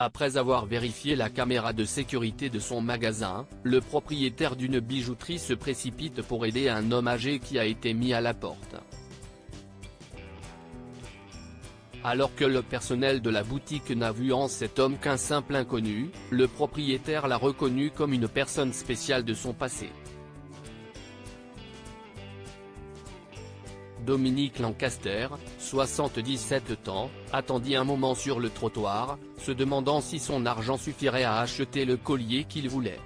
Après avoir vérifié la caméra de sécurité de son magasin, le propriétaire d'une bijouterie se précipite pour aider un homme âgé qui a été mis à la porte. Alors que le personnel de la boutique n'a vu en cet homme qu'un simple inconnu, le propriétaire l'a reconnu comme une personne spéciale de son passé. Dominique Lancaster, 77 ans, attendit un moment sur le trottoir, se demandant si son argent suffirait à acheter le collier qu'il voulait.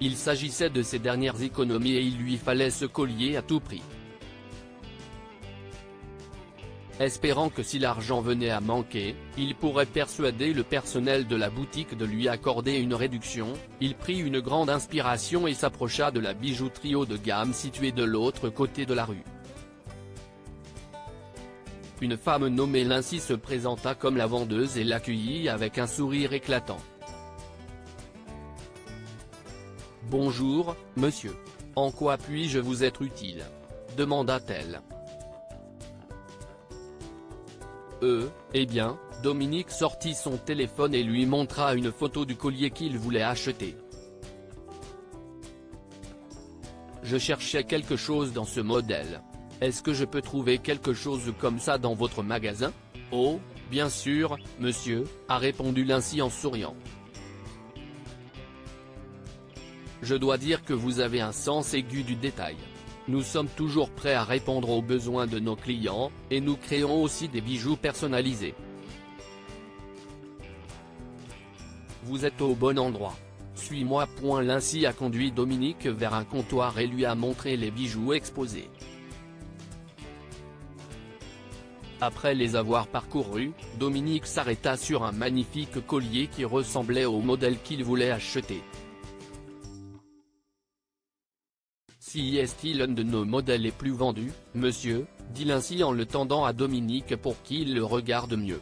Il s'agissait de ses dernières économies et il lui fallait ce collier à tout prix. Espérant que si l'argent venait à manquer, il pourrait persuader le personnel de la boutique de lui accorder une réduction, il prit une grande inspiration et s'approcha de la bijouterie haut de gamme située de l'autre côté de la rue. Une femme nommée Lindsay se présenta comme la vendeuse et l'accueillit avec un sourire éclatant. « Bonjour, monsieur. En quoi puis-je vous être utile ?» demanda-t-elle. Eh bien, Dominique sortit son téléphone et lui montra une photo du collier qu'il voulait acheter. « Je cherchais quelque chose dans ce modèle. Est-ce que je peux trouver quelque chose comme ça dans votre magasin ?» « Oh, bien sûr, monsieur, » a répondu Lindsay en souriant. « Je dois dire que vous avez un sens aigu du détail. Nous sommes toujours prêts à répondre aux besoins de nos clients, et nous créons aussi des bijoux personnalisés. Vous êtes au bon endroit. Suis-moi. » Lindsay a conduit Dominique vers un comptoir et lui a montré les bijoux exposés. Après les avoir parcourus, Dominique s'arrêta sur un magnifique collier qui ressemblait au modèle qu'il voulait acheter. « Si est-il l'un de nos modèles les plus vendus, monsieur ?» dit Lindsay en le tendant à Dominique pour qu'il le regarde mieux.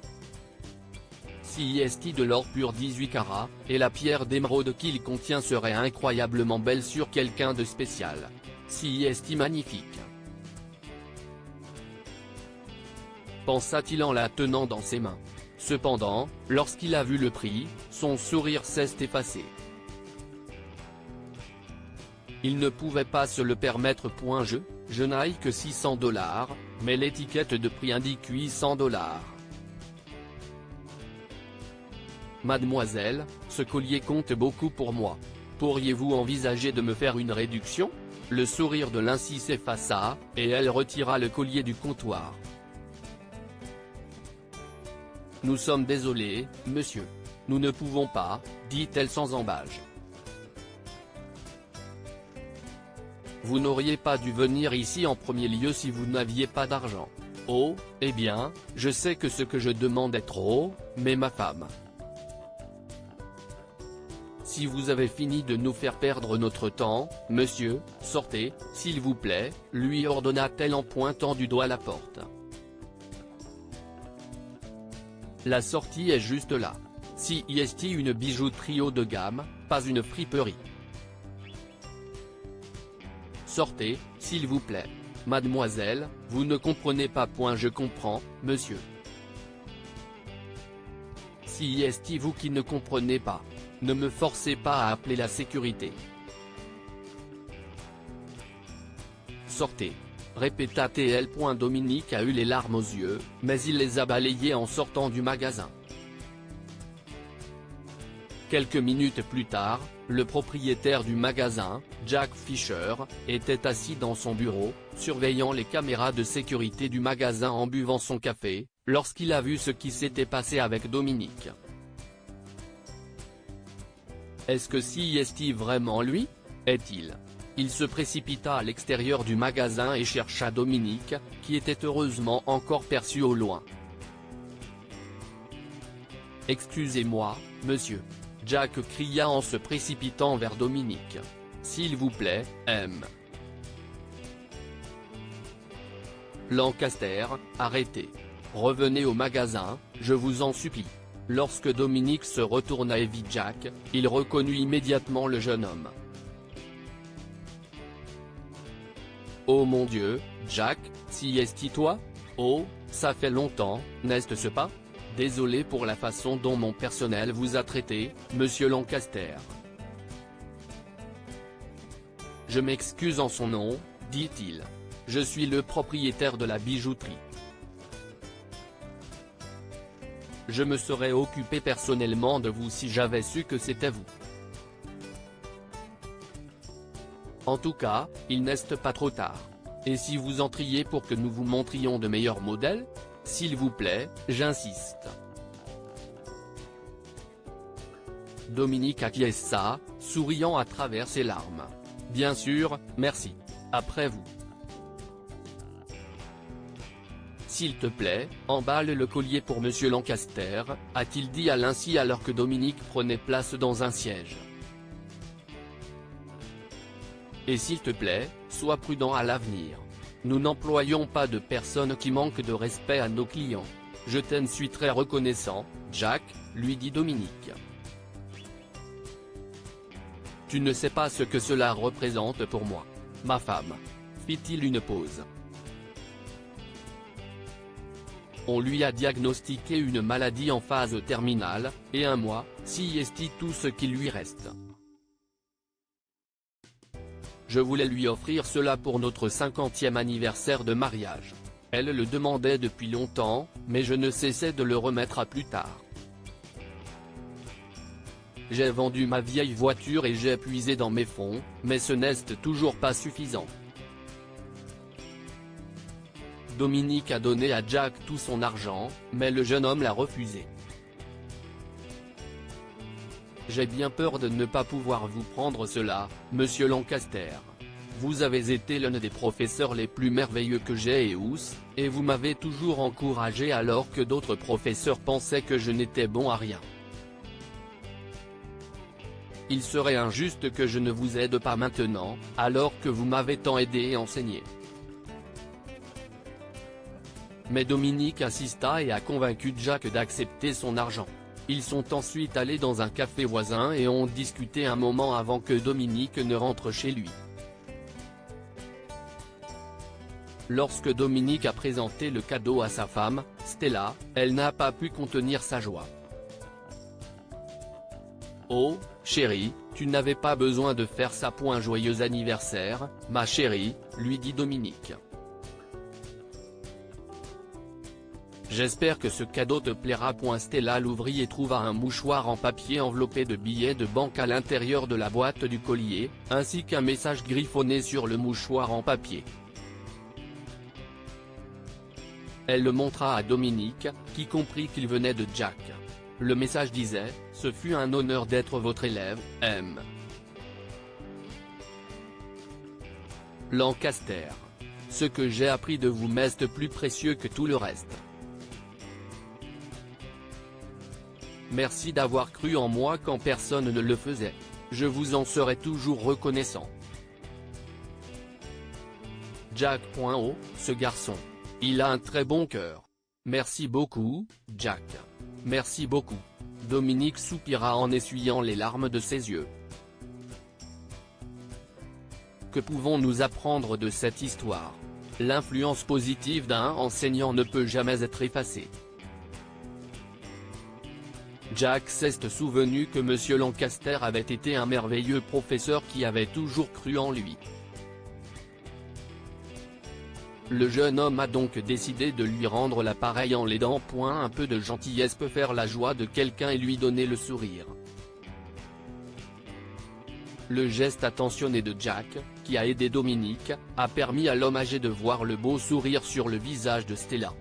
« Si est-il de l'or pur 18 carats, et la pierre d'émeraude qu'il contient serait incroyablement belle sur quelqu'un de spécial. Si est-il magnifique ?» pensa-t-il en la tenant dans ses mains. Cependant, lorsqu'il a vu le prix, son sourire s'est effacé. Il ne pouvait pas se le permettre. Je n'ai que $600, mais l'étiquette de prix indique $800. Mademoiselle, ce collier compte beaucoup pour moi. Pourriez-vous envisager de me faire une réduction ? Le sourire de Lindsay s'effaça, et elle retira le collier du comptoir. Nous sommes désolés, monsieur. Nous ne pouvons pas, dit-elle sans embâche. Vous n'auriez pas dû venir ici en premier lieu si vous n'aviez pas d'argent. Oh, eh bien, je sais que ce que je demande est trop, mais ma femme. Si vous avez fini de nous faire perdre notre temps, monsieur, sortez, s'il vous plaît, lui ordonna-t-elle en pointant du doigt la porte. La sortie est juste là. Si est une bijouterie haut de gamme, pas une friperie. Sortez, s'il vous plaît. Mademoiselle, vous ne comprenez pas. Je comprends, monsieur. Si est vous qui ne comprenez pas. Ne me forcez pas à appeler la sécurité. Sortez. Répéta-t-elle. Dominique a eu les larmes aux yeux, mais il les a balayées en sortant du magasin. Quelques minutes plus tard, le propriétaire du magasin, Jack Fisher, était assis dans son bureau, surveillant les caméras de sécurité du magasin en buvant son café, lorsqu'il a vu ce qui s'était passé avec Dominique. Est-ce que si est vraiment lui ? Est-il ? Il se précipita à l'extérieur du magasin et chercha Dominique, qui était heureusement encore perçu au loin. « Excusez-moi, monsieur. » Jack cria en se précipitant vers Dominique. « S'il vous plaît, M. Lancaster, arrêtez. Revenez au magasin, je vous en supplie. » Lorsque Dominique se retourna et vit Jack, il reconnut immédiatement le jeune homme. « Oh mon Dieu, Jack, si est-il toi ? Oh, ça fait longtemps, n'est-ce pas? Désolé pour la façon dont mon personnel vous a traité, monsieur Lancaster. Je m'excuse en son nom, dit-il. Je suis le propriétaire de la bijouterie. Je me serais occupé personnellement de vous si j'avais su que c'était vous. En tout cas, il n'est pas trop tard. Et si vous entriez pour que nous vous montrions de meilleurs modèles? S'il vous plaît, j'insiste. Dominique acquiesça, souriant à travers ses larmes. Bien sûr, merci. Après vous. S'il te plaît, emballe le collier pour monsieur Lancaster, a-t-il dit à l'insi alors que Dominique prenait place dans un siège. Et s'il te plaît, sois prudent à l'avenir. Nous n'employons pas de personnes qui manquent de respect à nos clients. Je t'en suis très reconnaissant, Jack, lui dit Dominique. Tu ne sais pas ce que cela représente pour moi. Ma femme. Fit-il une pause. On lui a diagnostiqué une maladie en phase terminale, et un mois, si est tout ce qui lui reste. Je voulais lui offrir cela pour notre 50e anniversaire de mariage. Elle le demandait depuis longtemps, mais je ne cessais de le remettre à plus tard. J'ai vendu ma vieille voiture et j'ai puisé dans mes fonds, mais ce n'est toujours pas suffisant. Dominique a donné à Jack tout son argent, mais le jeune homme l'a refusé. J'ai bien peur de ne pas pouvoir vous prendre cela, monsieur Lancaster. Vous avez été l'un des professeurs les plus merveilleux que j'ai eu, et vous m'avez toujours encouragé alors que d'autres professeurs pensaient que je n'étais bon à rien. Il serait injuste que je ne vous aide pas maintenant, alors que vous m'avez tant aidé et enseigné. Mais Dominique insista et a convaincu Jack d'accepter son argent. Ils sont ensuite allés dans un café voisin et ont discuté un moment avant que Dominique ne rentre chez lui. Lorsque Dominique a présenté le cadeau à sa femme, Stella, elle n'a pas pu contenir sa joie. « Oh, chérie, tu n'avais pas besoin de faire ça. Joyeux anniversaire, ma chérie », lui dit Dominique. J'espère que ce cadeau te plaira. Stella l'ouvrit et trouva un mouchoir en papier enveloppé de billets de banque à l'intérieur de la boîte du collier, ainsi qu'un message griffonné sur le mouchoir en papier. Elle le montra à Dominique, qui comprit qu'il venait de Jack. Le message disait « Ce fut un honneur d'être votre élève, M. Lancaster. Ce que j'ai appris de vous m'est plus précieux que tout le reste. Merci d'avoir cru en moi quand personne ne le faisait. Je vous en serai toujours reconnaissant. Jack. Oh, ce garçon. Il a un très bon cœur. Merci beaucoup, Jack. Merci beaucoup. Dominique soupira en essuyant les larmes de ses yeux. Que pouvons-nous apprendre de cette histoire? L'influence positive d'un enseignant ne peut jamais être effacée. Jack s'est souvenu que monsieur Lancaster avait été un merveilleux professeur qui avait toujours cru en lui. Le jeune homme a donc décidé de lui rendre l'appareil en l'aidant. Un peu de gentillesse peut faire la joie de quelqu'un et lui donner le sourire. Le geste attentionné de Jack, qui a aidé Dominique, a permis à l'homme âgé de voir le beau sourire sur le visage de Stella.